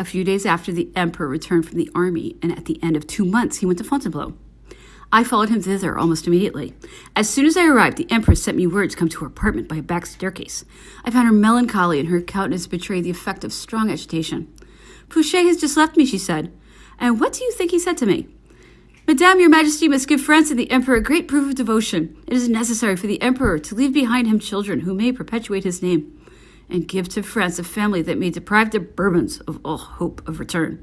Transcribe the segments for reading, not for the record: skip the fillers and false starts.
A few days after, the emperor returned from the army, and at the end of 2 months, he went to Fontainebleau. I followed him thither almost immediately. As soon as I arrived, the empress sent me word to come to her apartment by a back staircase. I found her melancholy, and her countenance betrayed the effect of strong agitation. "Fouché has just left me," she said. "And what do you think he said to me? 'Madame, your majesty must give France and the emperor a great proof of devotion. It is necessary for the emperor to leave behind him children who may perpetuate his name, and give to France a family that may deprive the Bourbons of all hope of return.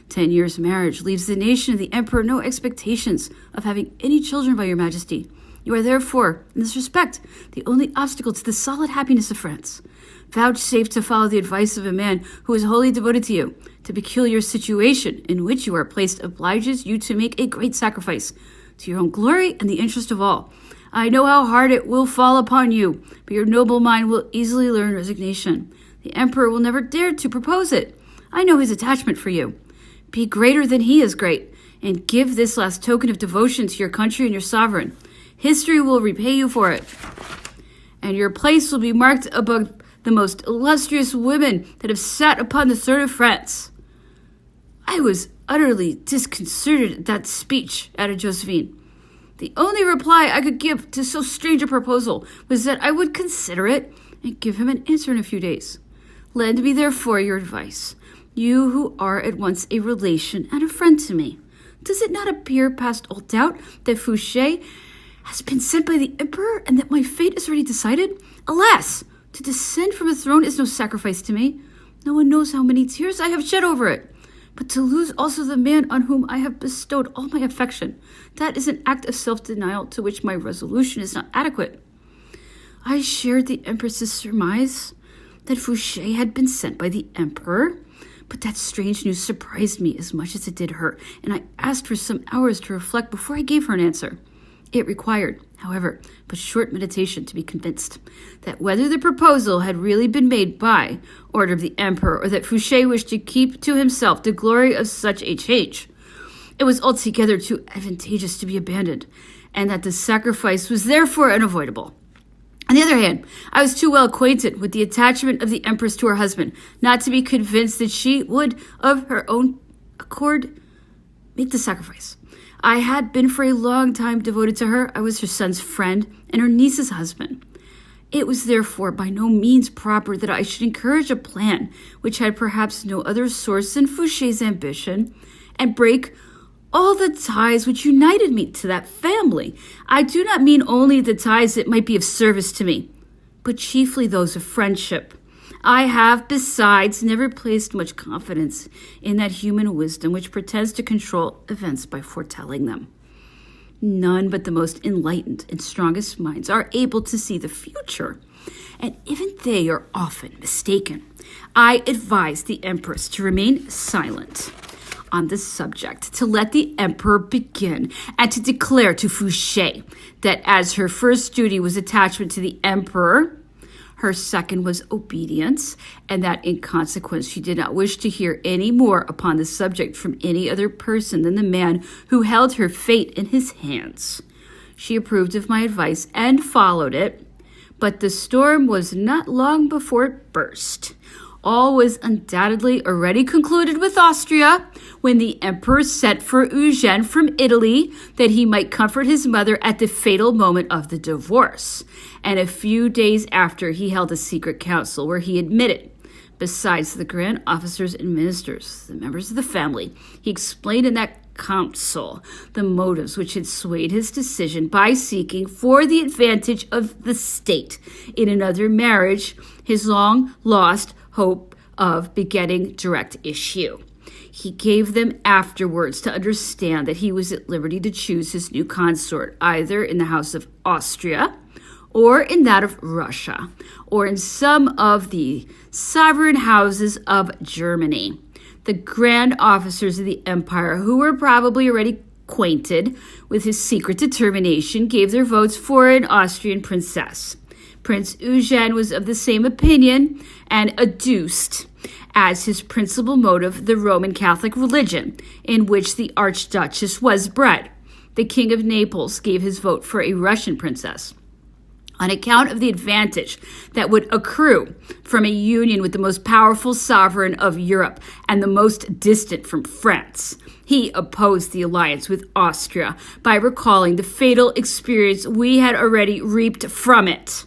10 years' marriage leaves the nation and the emperor no expectations of having any children by your majesty. You are therefore, in this respect, the only obstacle to the solid happiness of France. Vouchsafe to follow the advice of a man who is wholly devoted to you. The peculiar situation in which you are placed obliges you to make a great sacrifice, to your own glory and the interest of all. I know how hard it will fall upon you, but your noble mind will easily learn resignation. The emperor will never dare to propose it. I know his attachment for you. Be greater than he is great, and give this last token of devotion to your country and your sovereign. History will repay you for it, and your place will be marked above the most illustrious women that have sat upon the throne of France." I was utterly disconcerted at that speech, added Josephine. The only reply I could give to so strange a proposal was that I would consider it and give him an answer in a few days. Lend me, therefore, your advice, you who are at once a relation and a friend to me. Does it not appear past all doubt that Fouché has been sent by the emperor and that my fate is already decided? Alas, to descend from a throne is no sacrifice to me. No one knows how many tears I have shed over it. But to lose also the man on whom I have bestowed all my affection, that is an act of self-denial to which my resolution is not adequate. I shared the empress's surmise that Fouché had been sent by the emperor, but that strange news surprised me as much as it did her, and I asked for some hours to reflect before I gave her an answer. It required, however, but short meditation to be convinced that whether the proposal had really been made by order of the emperor or that Fouché wished to keep to himself the glory of such a change, it was altogether too advantageous to be abandoned, and that the sacrifice was therefore unavoidable. On the other hand, I was too well acquainted with the attachment of the empress to her husband not to be convinced that she would, of her own accord, make the sacrifice. I had been for a long time devoted to her. I was her son's friend and her niece's husband. It was therefore by no means proper that I should encourage a plan which had perhaps no other source than Fouché's ambition, and break all the ties which united me to that family. I do not mean only the ties that might be of service to me, but chiefly those of friendship. I have, besides, never placed much confidence in that human wisdom which pretends to control events by foretelling them. None but the most enlightened and strongest minds are able to see the future, and even they are often mistaken. I advise the empress to remain silent on this subject, to let the emperor begin, and to declare to Fouché that as her first duty was attachment to the emperor, her second was obedience, and that in consequence she did not wish to hear any more upon the subject from any other person than the man who held her fate in his hands. She approved of my advice and followed it, but the storm was not long before it burst. All was undoubtedly already concluded with Austria when the emperor sent for Eugène from Italy that he might comfort his mother at the fatal moment of the divorce. And a few days after, he held a secret council where he admitted, besides the grand officers and ministers, the members of the family, he explained in that council the motives which had swayed his decision by seeking for the advantage of the state in another marriage his long-lost hope of begetting direct issue. He gave them afterwards to understand that he was at liberty to choose his new consort either in the House of Austria or in that of Russia, or in some of the sovereign houses of Germany. The grand officers of the empire, who were probably already acquainted with his secret determination, gave their votes for an Austrian princess. Prince Eugène was of the same opinion and adduced as his principal motive the Roman Catholic religion, in which the Archduchess was bred. The King of Naples gave his vote for a Russian princess. on account of the advantage that would accrue from a union with the most powerful sovereign of Europe and the most distant from France. He opposed the alliance with Austria by recalling the fatal experience we had already reaped from it.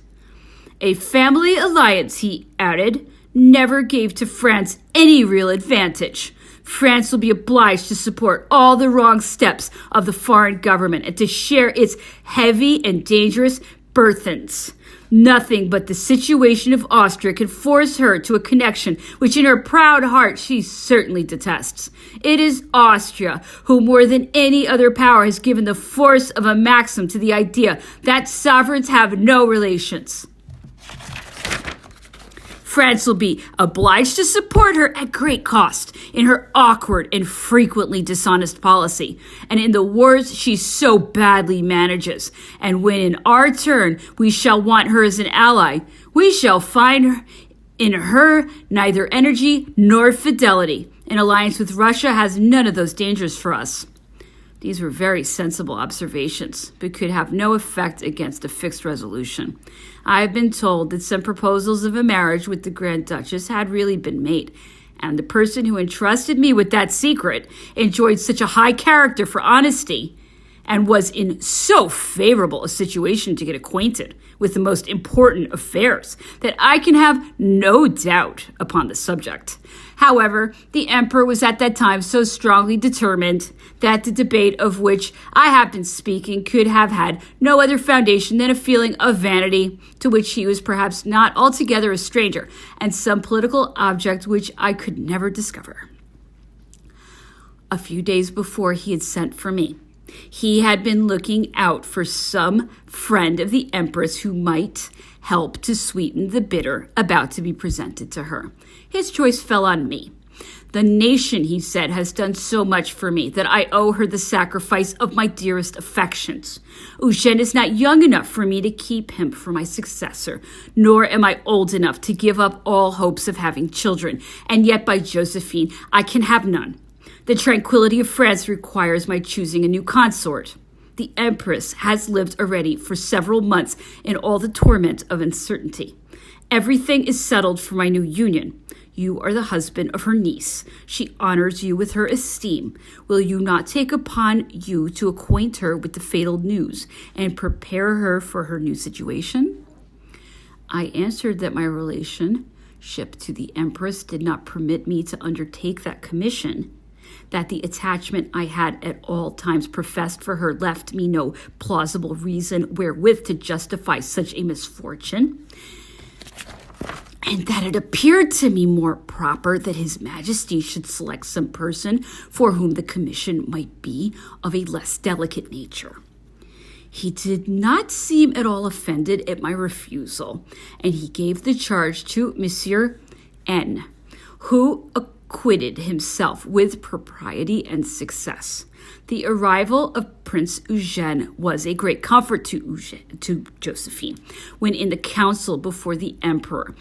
A family alliance, he added, never gave to France any real advantage. France will be obliged to support all the wrong steps of the foreign government and to share its heavy and dangerous burthens. Nothing but the situation of Austria can force her to a connection which in her proud heart she certainly detests. It is Austria who more than any other power has given the force of a maxim to the idea that sovereigns have no relations. France will be obliged to support her at great cost in her awkward and frequently dishonest policy, and in the wars she so badly manages. And when in our turn we shall want her as an ally, we shall find in her neither energy nor fidelity. An alliance with Russia has none of those dangers for us. These were very sensible observations, but could have no effect against a fixed resolution. I have been told that some proposals of a marriage with the Grand Duchess had really been made, and the person who entrusted me with that secret enjoyed such a high character for honesty and was in so favorable a situation to get acquainted with the most important affairs that I can have no doubt upon the subject. However, the emperor was at that time so strongly determined that the debate of which I have been speaking could have had no other foundation than a feeling of vanity to which he was perhaps not altogether a stranger, and some political object which I could never discover. A few days before he had sent for me, he had been looking out for some friend of the Empress who might help to sweeten the bitter about to be presented to her. His choice fell on me. The nation, he said, has done so much for me that I owe her the sacrifice of my dearest affections. Eugène is not young enough for me to keep him for my successor, nor am I old enough to give up all hopes of having children, and yet by Josephine I can have none. The tranquility of France requires my choosing a new consort. The Empress has lived already for several months in all the torment of uncertainty. Everything is settled for my new union. You are the husband of her niece. She honors you with her esteem. Will you not take upon you to acquaint her with the fatal news and prepare her for her new situation? I answered that my relationship to the Empress did not permit me to undertake that commission, that the attachment I had at all times professed for her left me no plausible reason wherewith to justify such a misfortune, and that it appeared to me more proper that His Majesty should select some person for whom the commission might be of a less delicate nature. He did not seem at all offended at my refusal, and he gave the charge to Monsieur N., who acquitted himself with propriety and success. The arrival of Prince Eugène was a great comfort to Josephine, when in the council before the emperor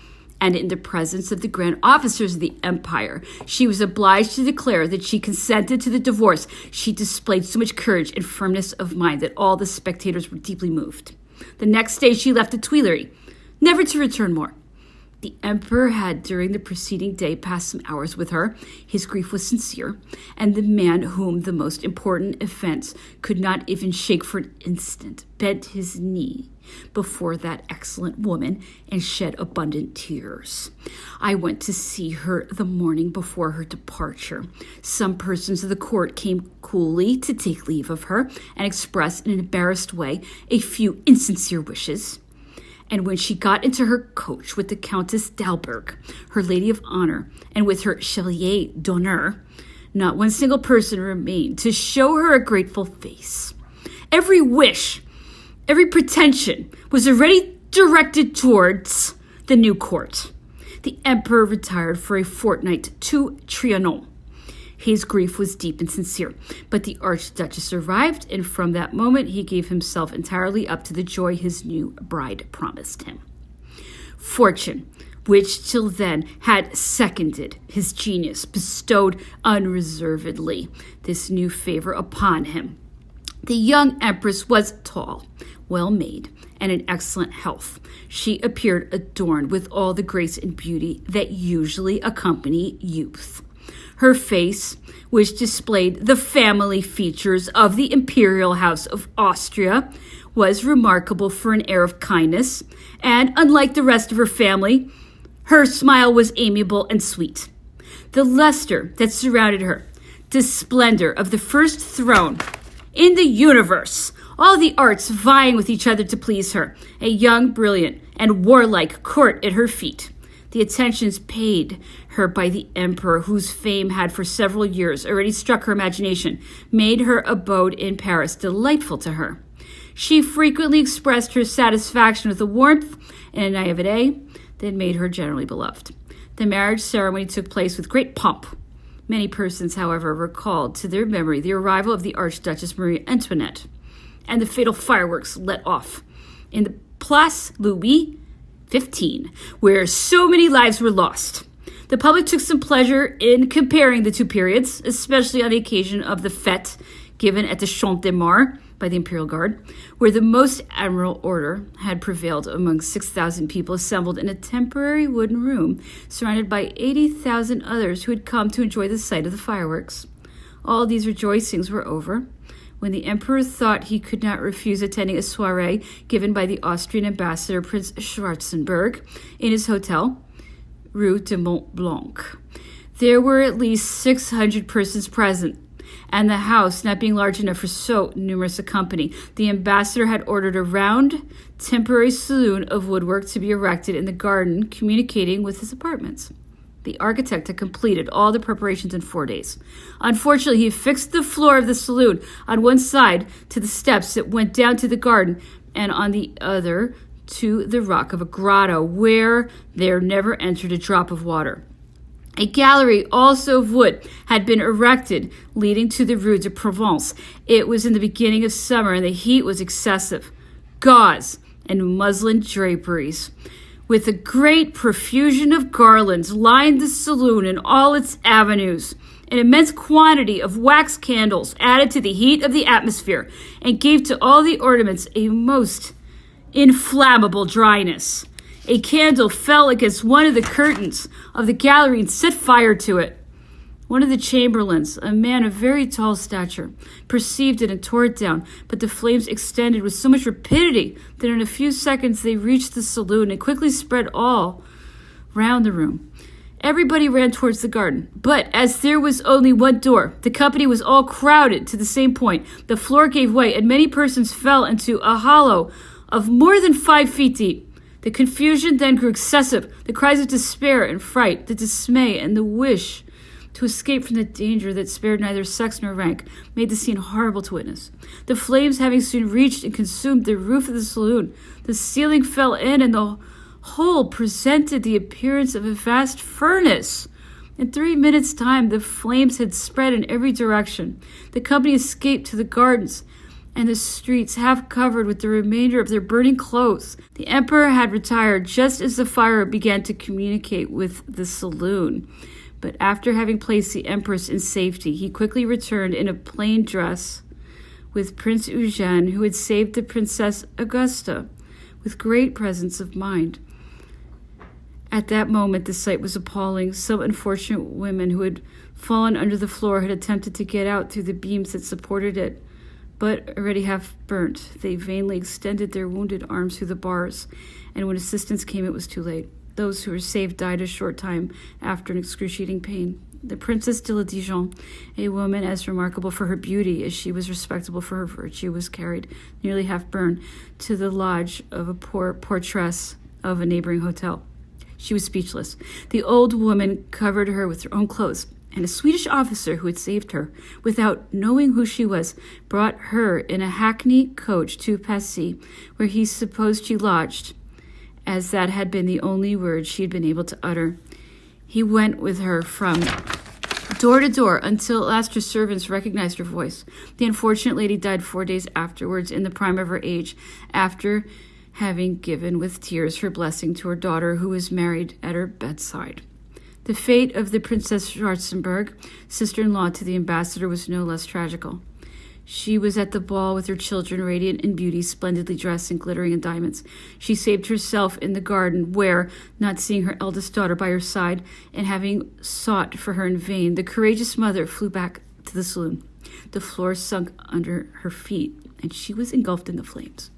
and in the presence of the grand officers of the empire, she was obliged to declare that she consented to the divorce. She displayed so much courage and firmness of mind that all the spectators were deeply moved. The next day she left the Tuileries, never to return more. The emperor had during the preceding day passed some hours with her. His grief was sincere, and the man whom the most important events could not even shake for an instant bent his knee before that excellent woman and shed abundant tears. I went to see her the morning before her departure. Some persons of the court came coolly to take leave of her and express in an embarrassed way a few insincere wishes. And when she got into her coach with the Countess d'Alberg, her lady of honor, and with her chevalier d'honneur, not one single person remained to show her a grateful face. Every wish, every pretension was already directed towards the new court. The emperor retired for a fortnight to Trianon. His grief was deep and sincere, but the Archduchess arrived, and from that moment he gave himself entirely up to the joy his new bride promised him. Fortune, which till then had seconded his genius, bestowed unreservedly this new favor upon him. The young empress was tall, well-made, and in excellent health. She appeared adorned with all the grace and beauty that usually accompany youth. Her face, which displayed the family features of the imperial house of Austria, was remarkable for an air of kindness, and unlike the rest of her family, her smile was amiable and sweet. The luster that surrounded her, the splendor of the first throne in the universe, all the arts vying with each other to please her, a young, brilliant, and warlike court at her feet. The attentions paid her by the emperor, whose fame had for several years already struck her imagination, made her abode in Paris delightful to her. She frequently expressed her satisfaction with a warmth and a naivete that made her generally beloved. The marriage ceremony took place with great pomp. Many persons, however, recalled to their memory the arrival of the Archduchess Marie Antoinette and the fatal fireworks let off in the Place Louis XV, where so many lives were lost. The public took some pleasure in comparing the two periods, especially on the occasion of the fête given at the Champ de Mars by the Imperial Guard, where the most admirable order had prevailed among 6,000 people assembled in a temporary wooden room, surrounded by 80,000 others who had come to enjoy the sight of the fireworks. All these rejoicings were over when the emperor thought he could not refuse attending a soiree given by the Austrian ambassador, Prince Schwarzenberg, in his hotel, Rue de Mont Blanc. There were at least 600 persons present, and the house not being large enough for so numerous a company, the ambassador had ordered a round, temporary saloon of woodwork to be erected in the garden communicating with his apartments. The architect had completed all the preparations in 4 days. Unfortunately, he fixed the floor of the saloon on one side to the steps that went down to the garden, and on the other to the rock of a grotto, where there never entered a drop of water. A gallery, also of wood, had been erected, leading to the Rue de Provence. It was in the beginning of summer, and the heat was excessive. Gauze and muslin draperies, with a great profusion of garlands, lined the saloon in all its avenues. An immense quantity of wax candles added to the heat of the atmosphere, and gave to all the ornaments a most inflammable dryness. A candle fell against one of the curtains of the gallery and set fire to it. One of the chamberlains, a man of very tall stature, perceived it and tore it down, but the flames extended with so much rapidity that in a few seconds they reached the saloon and quickly spread all round the room. Everybody ran towards the garden, but as there was only one door, the company was all crowded to the same point. The floor gave way, and many persons fell into a hollow of more than 5 feet deep. The confusion then grew excessive. The cries of despair and fright, the dismay, and the wish to escape from the danger that spared neither sex nor rank, made the scene horrible to witness. The flames having soon reached and consumed the roof of the saloon, the ceiling fell in, and the whole presented the appearance of a vast furnace. In 3 minutes' time, the flames had spread in every direction. The company escaped to the gardens and the streets, half covered with the remainder of their burning clothes. The emperor had retired just as the fire began to communicate with the saloon. But after having placed the empress in safety, he quickly returned in a plain dress with Prince Eugène, who had saved the Princess Augusta, with great presence of mind. At that moment, the sight was appalling. Some unfortunate women who had fallen under the floor had attempted to get out through the beams that supported it, but already half burnt. They vainly extended their wounded arms through the bars, and when assistance came, it was too late. Those who were saved died a short time after an excruciating pain. The Princess de la Dijon, a woman as remarkable for her beauty as she was respectable for her virtue, was carried, nearly half burned, to the lodge of a poor portress of a neighboring hotel. She was speechless. The old woman covered her with her own clothes, and a Swedish officer who had saved her, without knowing who she was, brought her in a hackney coach to Passy, where he supposed she lodged, as that had been the only word she had been able to utter. He went with her from door to door until at last her servants recognized her voice. The unfortunate lady died 4 days afterwards, in the prime of her age, after having given with tears her blessing to her daughter, who was married at her bedside. The fate of the Princess Schwarzenberg, sister-in-law to the ambassador, was no less tragical. She was at the ball with her children, radiant in beauty, splendidly dressed and glittering in diamonds. She saved herself in the garden, where, not seeing her eldest daughter by her side, and having sought for her in vain, the courageous mother flew back to the saloon. The floor sunk under her feet, and she was engulfed in the flames.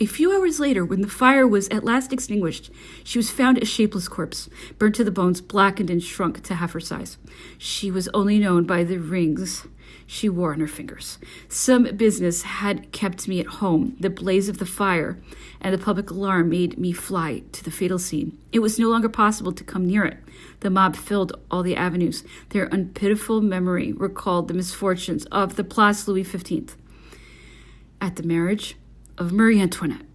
A few hours later, when the fire was at last extinguished, she was found a shapeless corpse, burnt to the bones, blackened and shrunk to half her size. She was only known by the rings she wore on her fingers. Some business had kept me at home. The blaze of the fire and the public alarm made me fly to the fatal scene. It was no longer possible to come near it. The mob filled all the avenues. Their unpitiful memory recalled the misfortunes of the Place Louis XV at the marriage of Marie Antoinette.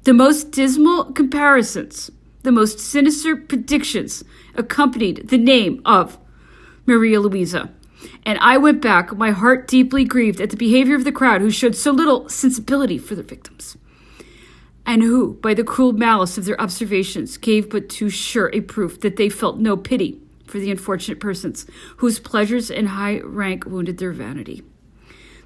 The most dismal comparisons, the most sinister predictions accompanied the name of Maria Louisa. And I went back, my heart deeply grieved at the behavior of the crowd who showed so little sensibility for their victims, and who, by the cruel malice of their observations, gave but too sure a proof that they felt no pity for the unfortunate persons whose pleasures and high rank wounded their vanity.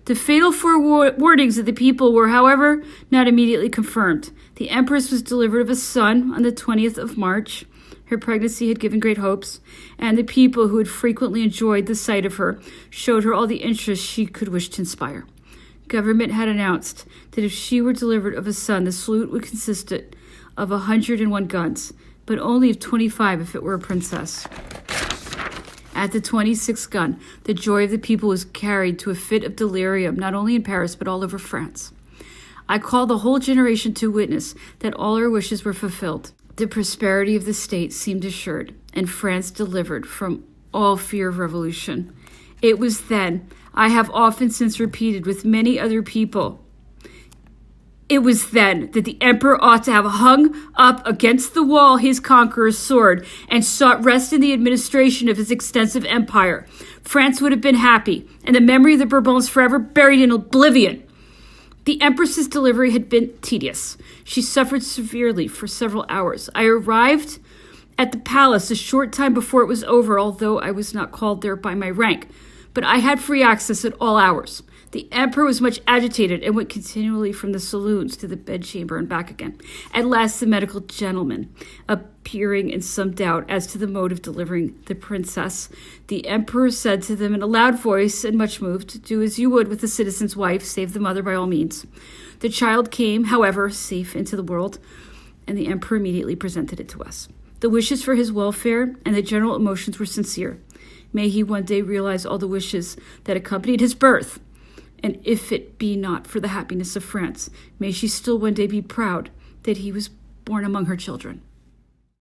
The fatal forewarnings of the people were, however, not immediately confirmed. The Empress was delivered of a son on the 20th of March. Her pregnancy had given great hopes, and the people who had frequently enjoyed the sight of her showed her all the interest she could wish to inspire. Government had announced that if she were delivered of a son, the salute would consist of 101 guns, but only of 25 if it were a princess. At the 26th gun, the joy of the people was carried to a fit of delirium, not only in Paris, but all over France. I call the whole generation to witness that all her wishes were fulfilled. The prosperity of the state seemed assured, and France delivered from all fear of revolution. It was then, I have often since repeated with many other people, it was then that the emperor ought to have hung up against the wall his conqueror's sword and sought rest in the administration of his extensive empire. France would have been happy, and the memory of the Bourbons forever buried in oblivion. The Empress's delivery had been tedious. She suffered severely for several hours. I arrived at the palace a short time before it was over, although I was not called there by my rank, but I had free access at all hours. The emperor was much agitated and went continually from the saloons to the bedchamber and back again. At last, the medical gentleman, appearing in some doubt as to the mode of delivering the princess, the emperor said to them in a loud voice and much moved, "Do as you would with the citizen's wife, save the mother by all means." The child came, however, safe into the world, and the emperor immediately presented it to us. The wishes for his welfare and the general emotions were sincere. May he one day realize all the wishes that accompanied his birth. And if it be not for the happiness of France, may she still one day be proud that he was born among her children.